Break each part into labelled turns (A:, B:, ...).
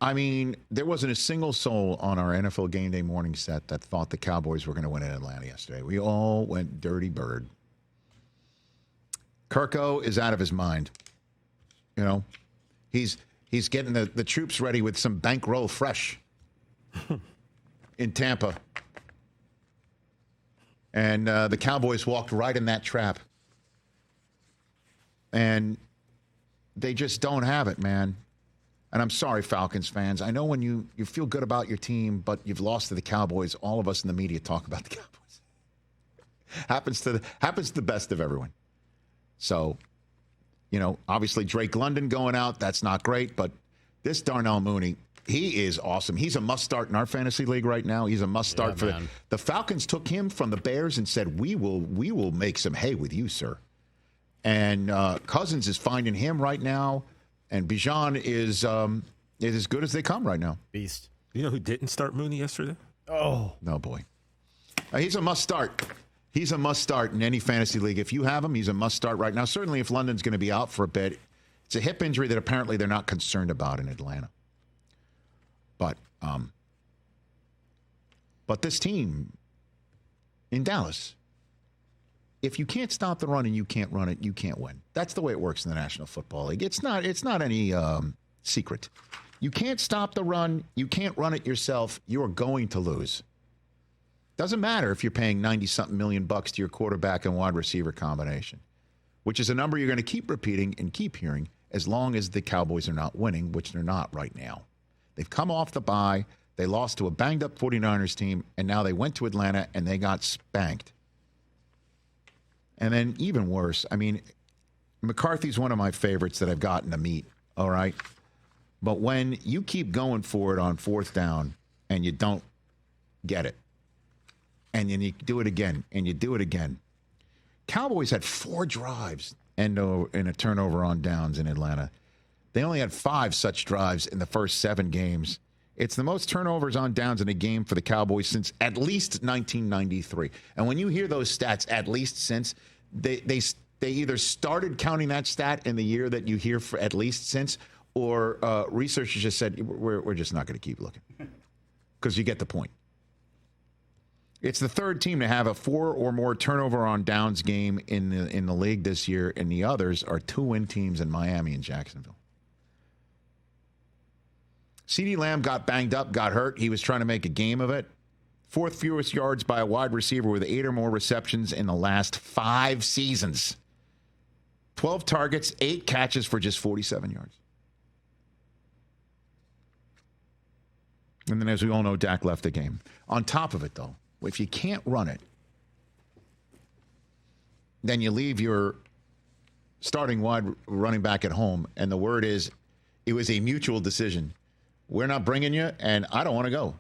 A: I mean, there wasn't a single soul on our NFL Game Day morning set that thought the Cowboys were going to win in Atlanta yesterday. We all went dirty bird. Kirko is out of his mind. You know, he's getting the troops ready with some bankroll fresh in Tampa. And the Cowboys walked right in that trap. And they just don't have it, man. And I'm sorry, Falcons fans. I know when you feel good about your team, but you've lost to the Cowboys, all of us in the media talk about the Cowboys. happens to the best of everyone. So, you know, obviously Drake London going out, that's not great, but this Darnell Mooney, he is awesome. He's a must-start in our fantasy league right now. He's a must-start for the Falcons took him from the Bears and said, we will make some hay with you, sir. And Cousins is finding him right now. And Bijan is as good as they come right now.
B: Beast.
C: You know who didn't start Mooney yesterday?
B: Oh.
A: No, boy. He's a must-start. He's a must-start in any fantasy league. If you have him, he's a must-start right now. Certainly if London's going to be out for a bit. It's a hip injury that apparently they're not concerned about in Atlanta. But this team in Dallas, if you can't stop the run and you can't run it, you can't win. That's the way it works in the National Football League. It's not any secret. You can't stop the run. You can't run it yourself. You are going to lose. Doesn't matter if you're paying 90-something million bucks to your quarterback and wide receiver combination, which is a number you're going to keep repeating and keep hearing as long as the Cowboys are not winning, which they're not right now. They've come off the bye. They lost to a banged-up 49ers team, and now they went to Atlanta and they got spanked. And then even worse, I mean, McCarthy's one of my favorites that I've gotten to meet, all right? But when you keep going for it on fourth down and you don't get it, and then you do it again, and you do it again. Cowboys had 4 drives and a turnover on downs in Atlanta. They only had 5 such drives in the first 7 games. It's the most turnovers on downs in a game for the Cowboys since at least 1993. And when you hear those stats, at least since, they either started counting that stat in the year that you hear for at least since, or researchers just said, we're just not going to keep looking. Because you get the point. It's the third team to have a 4 or more turnover on downs game in the league this year, and the others are 2-win teams in Miami and Jacksonville. CeeDee Lamb got banged up, got hurt. He was trying to make a game of it. 4th fewest yards by a wide receiver with 8 or more receptions in the last 5 seasons. 12 targets, 8 catches for just 47 yards. And then, as we all know, Dak left the game. On top of it, though, if you can't run it, then you leave your starting wide running back at home, and the word is it was a mutual decision. We're not bringing you, and I don't want to go.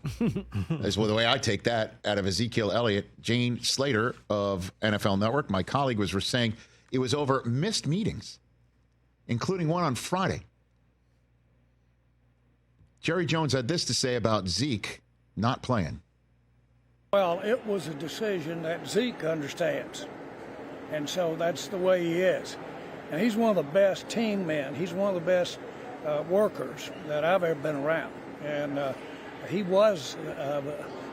A: That's the way I take that out of Ezekiel Elliott. Jane Slater of NFL Network, my colleague, was saying it was over missed meetings, including one on Friday. Jerry Jones had this to say about Zeke not playing.
D: Well, it was a decision that Zeke understands, and so that's the way he is. And he's one of the best team men. He's one of the best workers that I've ever been around, and he was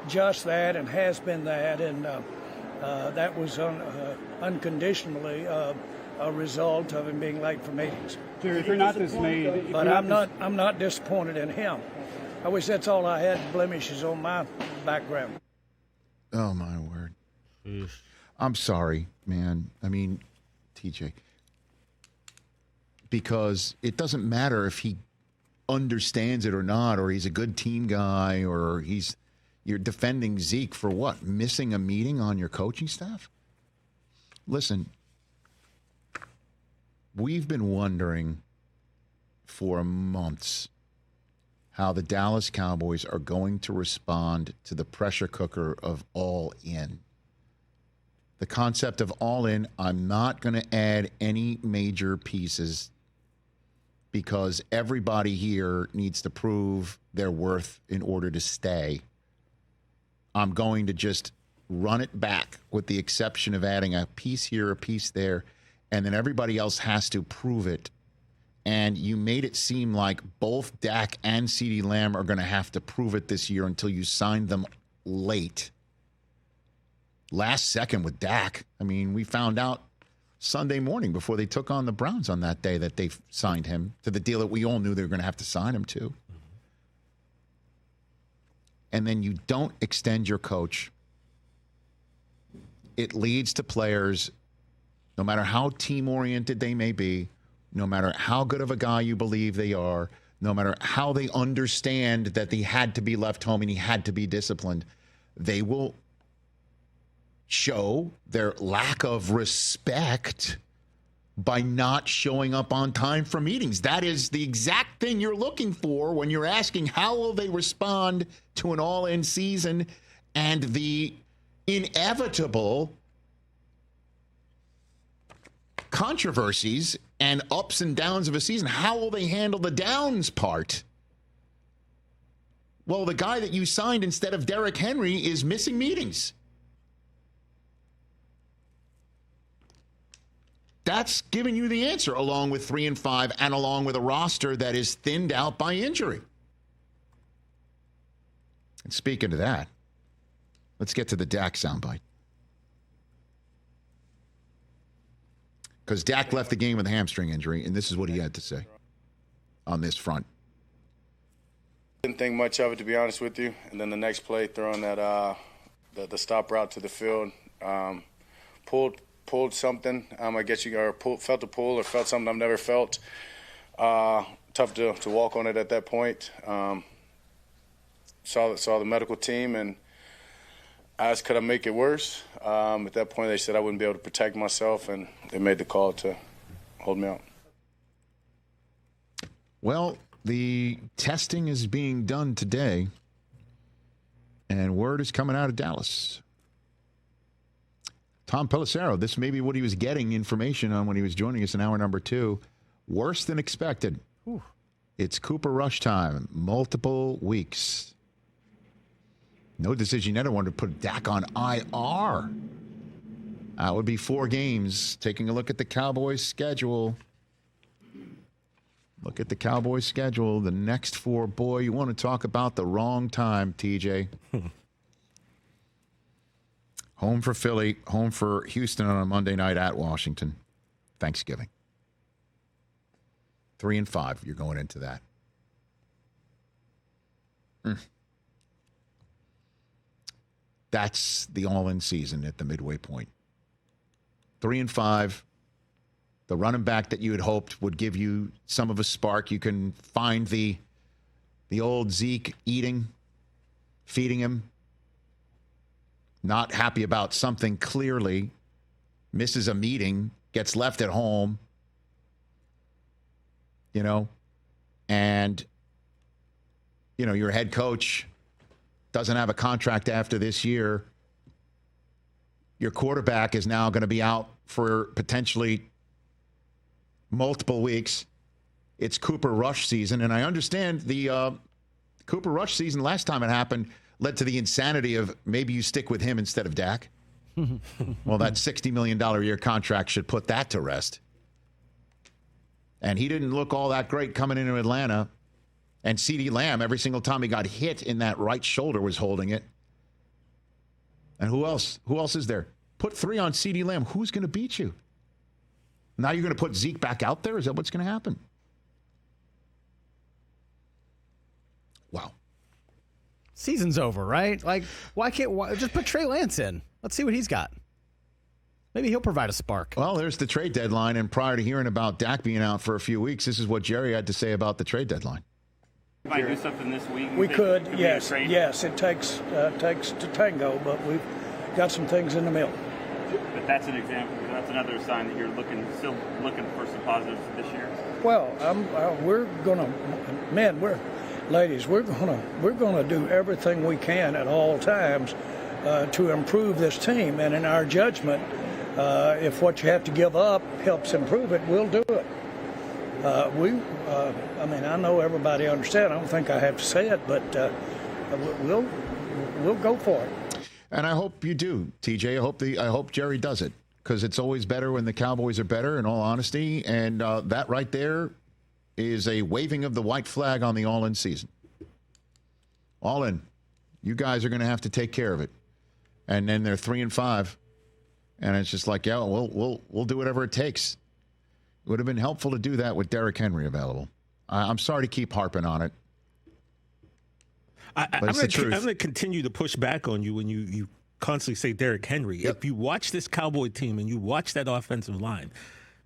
D: just that and has been that, and that was unconditionally a result of him being late for meetings.
E: Jerry, if you're not dismayed,
D: but I'm not disappointed in him. I wish that's all I had blemishes on my background.
A: Oh my word! I'm sorry, man. I mean, TJ. Because it doesn't matter if he understands it or not, or he's a good team guy, or you're defending Zeke for what? Missing a meeting on your coaching staff? Listen, we've been wondering for months how the Dallas Cowboys are going to respond to the pressure cooker of all in. The concept of all in, I'm not going to add any major pieces because everybody here needs to prove their worth in order to stay. I'm going to just run it back with the exception of adding a piece here, a piece there, and then everybody else has to prove it and you made it seem like both Dak and CeeDee Lamb are going to have to prove it this year until you signed them late. Last second with Dak. I mean, we found out Sunday morning before they took on the Browns on that day that they signed him to the deal that we all knew they were going to have to sign him to. And then you don't extend your coach. It leads to players, no matter how team-oriented they may be, no matter how good of a guy you believe they are, no matter how they understand that he had to be left home and he had to be disciplined, they will show their lack of respect by not showing up on time for meetings. That is the exact thing you're looking for when you're asking how will they respond to an all-in season and the inevitable controversies and ups and downs of a season. How will they handle the downs part? Well, the guy that you signed instead of Derrick Henry is missing meetings. That's giving you the answer, along with 3-5 and along with a roster that is thinned out by injury. And speaking of that, let's get to the Dak soundbite. Because Dak left the game with a hamstring injury, and this is what he had to say on this front.
B: Didn't think much of it, to be honest with you. And then the next play, throwing that the stop route to the field, pulled something. I guess felt a pull or felt something I've never felt. Tough to walk on it at that point. Saw the medical team and asked, could I make it worse? At that point, they said I wouldn't be able to protect myself, and they made the call to hold me out.
A: Well, the testing is being done today, and word is coming out of Dallas. Tom Pelissero, this may be what he was getting information on when he was joining us in hour number 2. Worse than expected. Ooh. It's Cooper Rush time. Multiple weeks. No decision yet. I wanted to put Dak on IR. That would be 4 games. Taking a look at the Cowboys' schedule. Look at the Cowboys' schedule. The next 4, boy, you want to talk about the wrong time, TJ. Home for Philly, home for Houston on a Monday night at Washington. Thanksgiving. 3-5, you're going into that. That's the all-in season at the midway point. 3-5. The running back that you had hoped would give you some of a spark. You can find the old Zeke feeding him. Not happy about something clearly. Misses a meeting. Gets left at home. And, your head coach doesn't have a contract after this year. Your quarterback is now going to be out for potentially multiple weeks. It's Cooper Rush season, and I understand the Cooper Rush season last time it happened led to the insanity of maybe you stick with him instead of Dak. Well, that $60 million a year contract should put that to rest. And he didn't look all that great coming into Atlanta. And CeeDee Lamb, every single time he got hit in that right shoulder, was holding it. And who else? Who else is there? Put 3 on CeeDee Lamb. Who's going to beat you? Now you're going to put Zeke back out there? Is that what's going to happen? Wow.
F: Season's over, right? Like, why just put Trey Lance in? Let's see what he's got. Maybe he'll provide a spark.
A: Well, there's the trade deadline, and prior to hearing about Dak being out for a few weeks, this is what Jerry had to say about the trade deadline.
E: Might do something this week.
D: We could, yes. Yes, it takes to tango, but we've got some things in the middle.
E: But that's an example. That's another sign that you're still looking for some positives this year.
D: Well, we're gonna do everything we can at all times to improve this team, and in our judgment, if what you have to give up helps improve it, we'll do it. I know everybody understands. I don't think I have to say it, but we'll go for it.
A: And I hope you do, TJ. I hope Jerry does it, because it's always better when the Cowboys are better, in all honesty. And that right there is a waving of the white flag on the all-in season. All in. You guys are going to have to take care of it. And then they're 3-5. And it's just like, yeah, we'll do whatever it takes. It would have been helpful to do that with Derrick Henry available. I'm sorry to keep harping on it.
C: I'm going to continue to push back on you when you constantly say Derrick Henry.
A: Yep.
C: If you watch this Cowboy team and you watch that offensive line,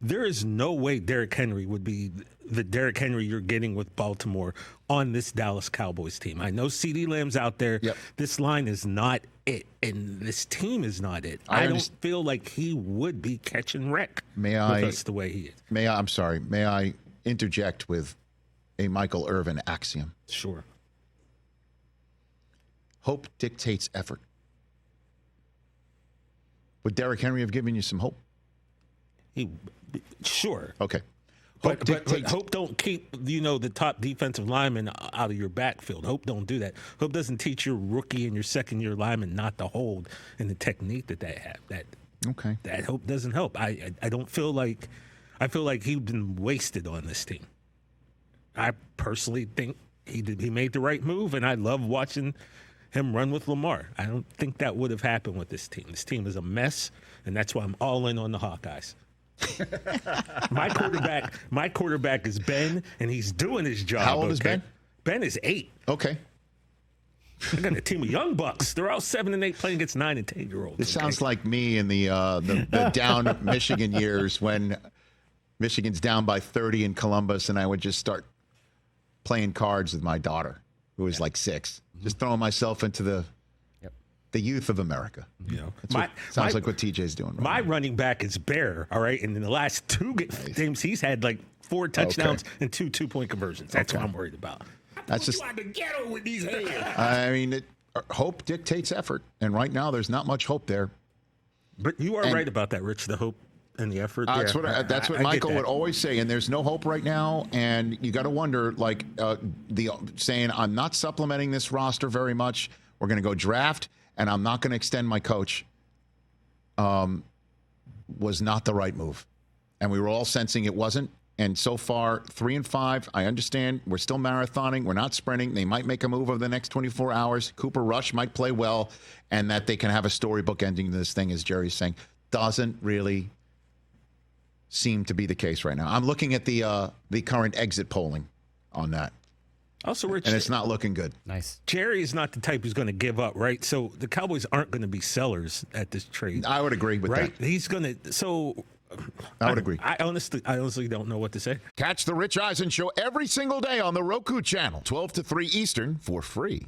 C: there is no way Derrick Henry would be the Derrick Henry you're getting with Baltimore on this Dallas Cowboys team. I know CeeDee Lamb's out there.
A: Yep.
C: This line is not it, and this team is not it. I don't feel like he would be catching wreck with us the way he is.
A: May I interject with a Michael Irvin axiom?
C: Sure.
A: Hope dictates effort. Would Derrick Henry have given you some hope?
C: Sure.
A: Okay.
C: But Hope don't keep, the top defensive lineman out of your backfield. Hope don't do that. Hope doesn't teach your rookie and your second-year lineman not to hold and the technique that they have. That Hope doesn't help. I don't feel like – I feel like he's been wasted on this team. I personally think he made the right move, and I love watching him run with Lamar. I don't think that would have happened with this team. This team is a mess, and that's why I'm all in on the Hawkeyes. My quarterback is Ben, and he's doing his job.
A: How old is Ben?
C: Ben is 8.
A: Okay.
C: I got a team of young bucks. They're all 7 and 8 playing against 9 and 10-year-olds.
A: This sounds like me in the down Michigan years when Michigan's down by 30 in Columbus, and I would just start playing cards with my daughter, who was like 6, just throwing myself into the youth of America. Sounds like what TJ's doing. Right
C: my
A: now.
C: running back is Bear, all right? And in the last 2 games, he's had like 4 touchdowns and 2 2-point conversions. That's what I'm worried about.
A: That's just the ghetto with these hands. I mean, hope dictates effort, and right now there's not much hope there.
C: But you are right about that, Rich. The hope and the effort.
A: That's what Michael would always say. And there's no hope right now, and you got to wonder, like saying, I'm not supplementing this roster very much. We're going to go draft, and I'm not going to extend my coach. Was not the right move, and we were all sensing it wasn't. And so far, 3-5. I understand we're still marathoning. We're not sprinting. They might make a move over the next 24 hours. Cooper Rush might play well, and that they can have a storybook ending to this thing, as Jerry's saying, doesn't really seem to be the case right now. I'm looking at the current exit polling on that.
C: Also, Rich,
A: and it's not looking good.
F: Nice.
C: Jerry is not the type who's going to give up, right? So the Cowboys aren't going to be sellers at this trade.
A: I would agree with that.
C: He's going to. So
A: I would agree.
C: I honestly don't know what to say.
A: Catch the Rich Eisen Show every single day on the Roku Channel, 12 to 3 Eastern, for free.